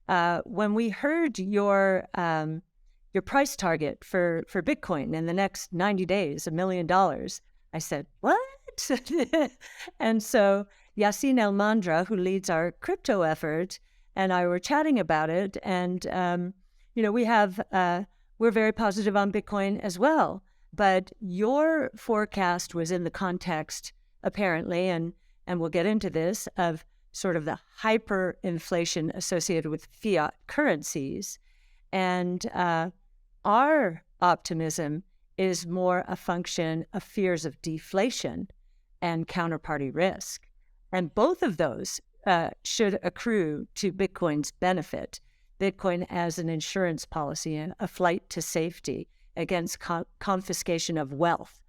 When we heard your price target for Bitcoin in the next 90 days, $1 million, I said, what? And so Yassine El-Mandra, who leads our crypto effort, and I were chatting about it. And, we're very positive on Bitcoin as well. But your forecast was in the context, apparently, and we'll get into this, of sort of the hyperinflation associated with fiat currencies. And our optimism is more a function of fears of deflation and counterparty risk. And both of those should accrue to Bitcoin's benefit. Bitcoin as an insurance policy and a flight to safety against confiscation of wealth.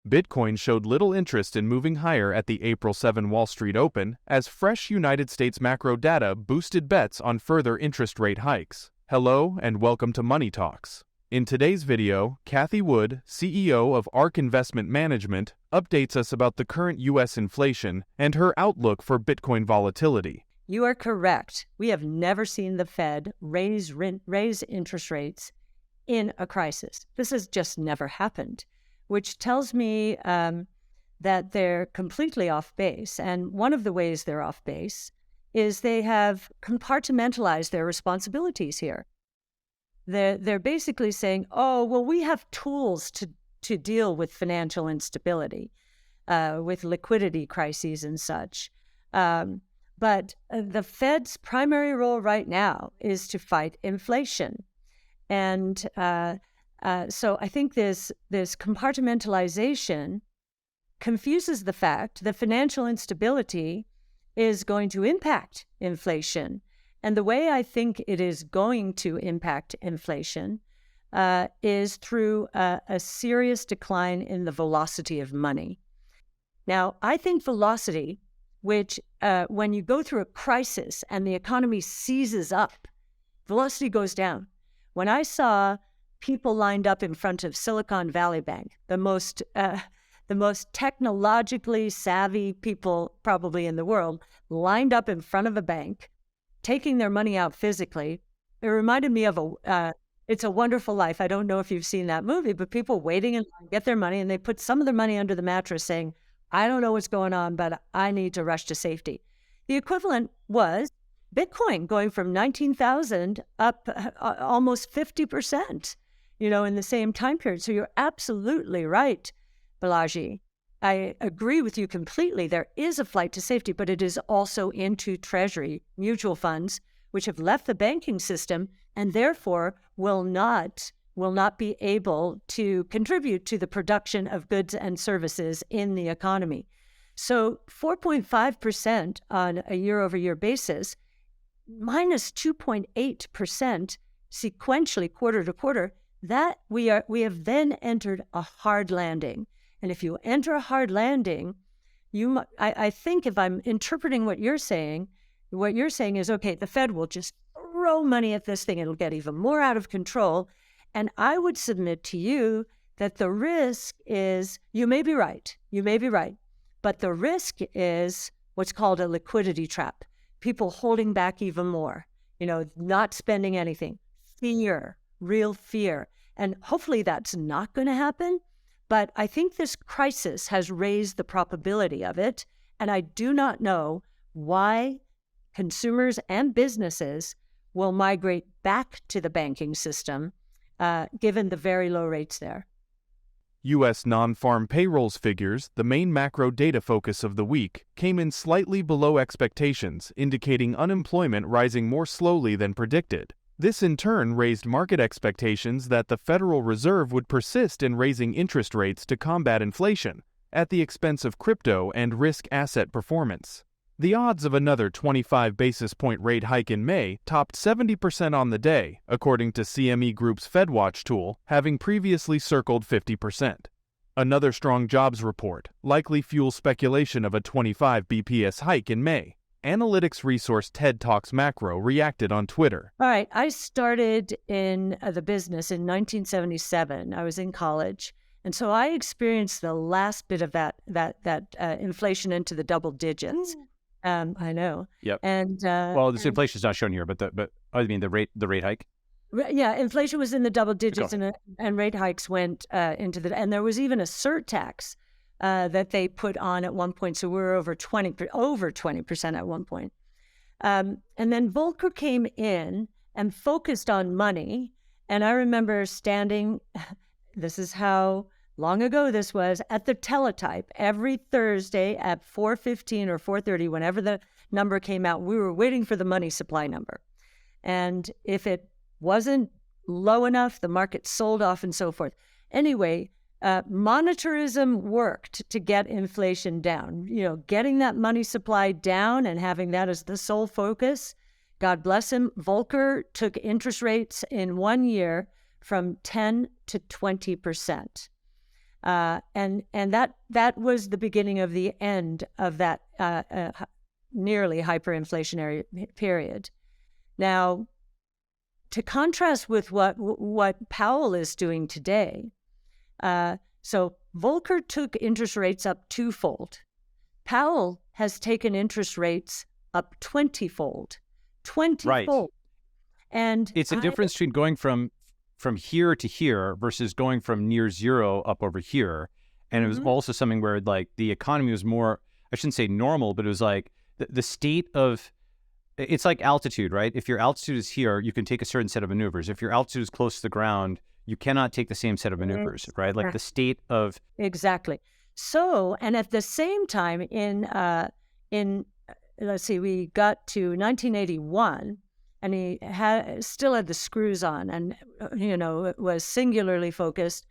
Bitcoin showed little interest in moving higher at the April 7 Wall Street Open as fresh United States macro data boosted bets on further interest rate hikes. Hello and welcome to Money Talks. In today's video, Cathie Wood, CEO of ARK Investment Management, updates us about the current U.S. inflation and her outlook for Bitcoin volatility. You are correct. We have never seen the Fed raise interest rates in a crisis. This has just never happened, which tells me that they're completely off base. And one of the ways they're off base is they have compartmentalized their responsibilities here. They're basically saying, oh, well, we have tools to deal with financial instability, with liquidity crises and such. But the Fed's primary role right now is to fight inflation. And so I think this compartmentalization confuses the fact that financial instability is going to impact inflation. And the way I think it is going to impact inflation is through a serious decline in the velocity of money. Now, I think velocity, which when you go through a crisis and the economy seizes up, velocity goes down. When I saw people lined up in front of Silicon Valley Bank, the most technologically savvy people probably in the world, lined up in front of a bank, taking their money out physically, it reminded me of It's a Wonderful Life. I don't know if you've seen that movie, but people waiting in line get their money, and they put some of their money under the mattress saying, I don't know what's going on, but I need to rush to safety. The equivalent was Bitcoin going from 19,000 up almost 50%, in the same time period. So you're absolutely right, Balaji. I agree with you completely. There is a flight to safety, but it is also into Treasury mutual funds, which have left the banking system and therefore will not be able to contribute to the production of goods and services in the economy. So 4.5% on a year-over-year basis, minus 2.8% sequentially quarter to quarter, that we have then entered a hard landing. And if you enter a hard landing, I think if I'm interpreting what you're saying is, okay, the Fed will just throw money at this thing. It'll get even more out of control. And I would submit to you that the risk is, you may be right, but the risk is what's called a liquidity trap. People holding back even more, not spending anything, fear, real fear. And hopefully that's not going to happen. But I think this crisis has raised the probability of it, and I do not know why consumers and businesses will migrate back to the banking system, given the very low rates there. U.S. non-farm payrolls figures, the main macro data focus of the week, came in slightly below expectations, indicating unemployment rising more slowly than predicted. This in turn raised market expectations that the Federal Reserve would persist in raising interest rates to combat inflation, at the expense of crypto and risk asset performance. The odds of another 25 basis point rate hike in May topped 70% on the day, according to CME Group's FedWatch tool, having previously circled 50%. Another strong jobs report likely fuels speculation of a 25 BPS hike in May. analytics resource TED Talks Macro reacted on Twitter. All right. I started in the business in 1977. I was in college. And so I experienced the last bit of that inflation into the double digits. I know. Yep. And well, this inflation is not shown here, but I mean the rate hike. Yeah, inflation was in the double digits, and rate hikes went into the. And there was even a surtax that they put on at one point, so we were over 20% at one point. And then Volcker came in and focused on money. And I remember standing. This is how long ago this was, at the teletype every Thursday at 4:15 or 4:30, whenever the number came out. We were waiting for the money supply number. And if it wasn't low enough, the market sold off and so forth. Anyway, monetarism worked to get inflation down. Getting that money supply down and having that as the sole focus. God bless him. Volcker took interest rates in 1 year from 10 to 20%. And that was the beginning of the end of that nearly hyperinflationary period. Now, to contrast with what Powell is doing today, so Volcker took interest rates up twofold. Powell has taken interest rates up 20-fold. 20-fold. Right. And it's a difference between going from here to here versus going from near zero up over here. And it was also something where like the economy was more, I shouldn't say normal, but it was like the state of, it's like altitude, right? If your altitude is here, you can take a certain set of maneuvers. If your altitude is close to the ground, you cannot take the same set of maneuvers, right? Like the state of. Exactly. So, and at the same time in let's see, we got to 1981, and he still had the screws on, and it was singularly focused.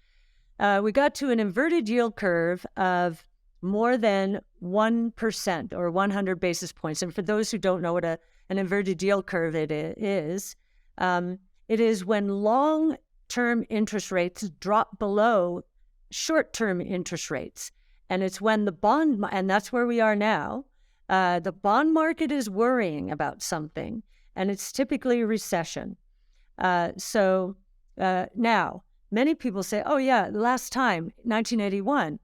We got to an inverted yield curve of more than 1% or 100 basis points. And for those who don't know what an inverted yield curve it is when long-term interest rates drop below short-term interest rates. And it's when the bond, and that's where we are now, the bond market is worrying about something, and it's typically a recession. Now, many people say, oh yeah, last time, 1981,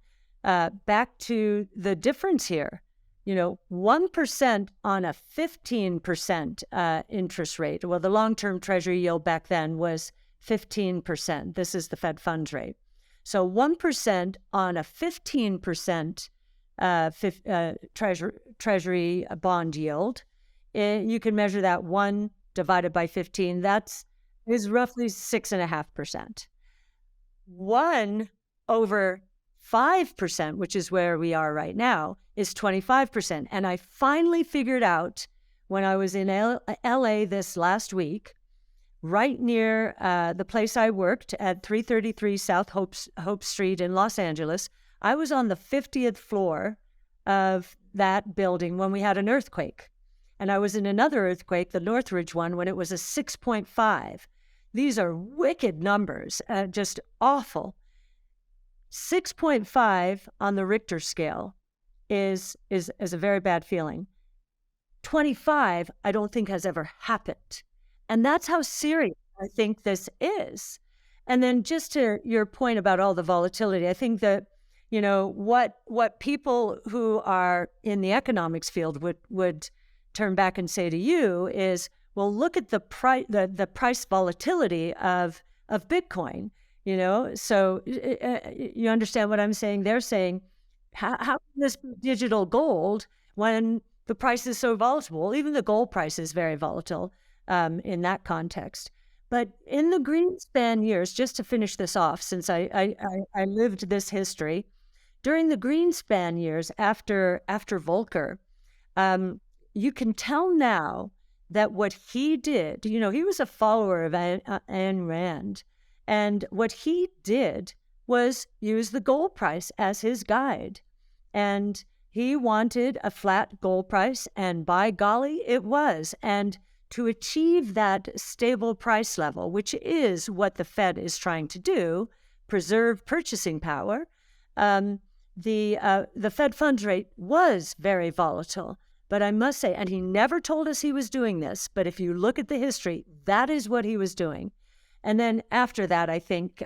back to the difference here, 1% on a 15% interest rate. Well, the long-term treasury yield back then was 15%. This is the Fed funds rate. So 1% on a 15% treasury bond yield, you can measure that 1 divided by 15. Is roughly 6.5%. 1 over 5%, which is where we are right now, is 25%. And I finally figured out when I was in LA this last week, right near the place I worked at 333 South Hope Street in Los Angeles, I was on the 50th floor of that building when we had an earthquake. And I was in another earthquake, the Northridge one, when it was a 6.5. These are wicked numbers, just awful. 6.5 on the Richter scale is a very bad feeling. 25, I don't think has ever happened. And that's how serious I think this is. And then just to your point about all the volatility, I think that, what people who are in the economics field would turn back and say to you is, well, look at the price volatility of Bitcoin. So you understand what I'm saying? They're saying, how can this be digital gold when the price is so volatile? Well, even the gold price is very volatile in that context. But in the Greenspan years, just to finish this off, since I lived this history, during the Greenspan years after Volcker, you can tell now that what he did, he was a follower of Ayn Rand. And what he did was use the gold price as his guide. And he wanted a flat gold price, and by golly, it was. And to achieve that stable price level, which is what the Fed is trying to do, preserve purchasing power, the Fed funds rate was very volatile. But I must say, and he never told us he was doing this, but if you look at the history, that is what he was doing. And then after that, I think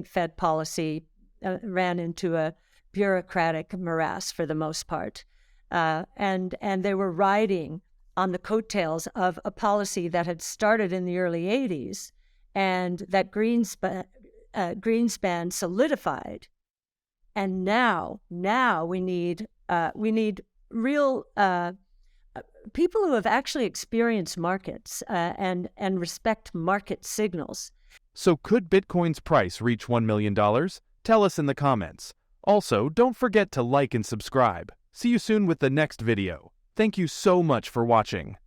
Fed policy ran into a bureaucratic morass for the most part. And they were riding on the coattails of a policy that had started in the early 80s and that Greenspan solidified. And now we need real people who have actually experienced markets and respect market signals. So could Bitcoin's price reach $1 million? Tell us in the comments. Also, don't forget to like and subscribe. See you soon with the next video. Thank you so much for watching.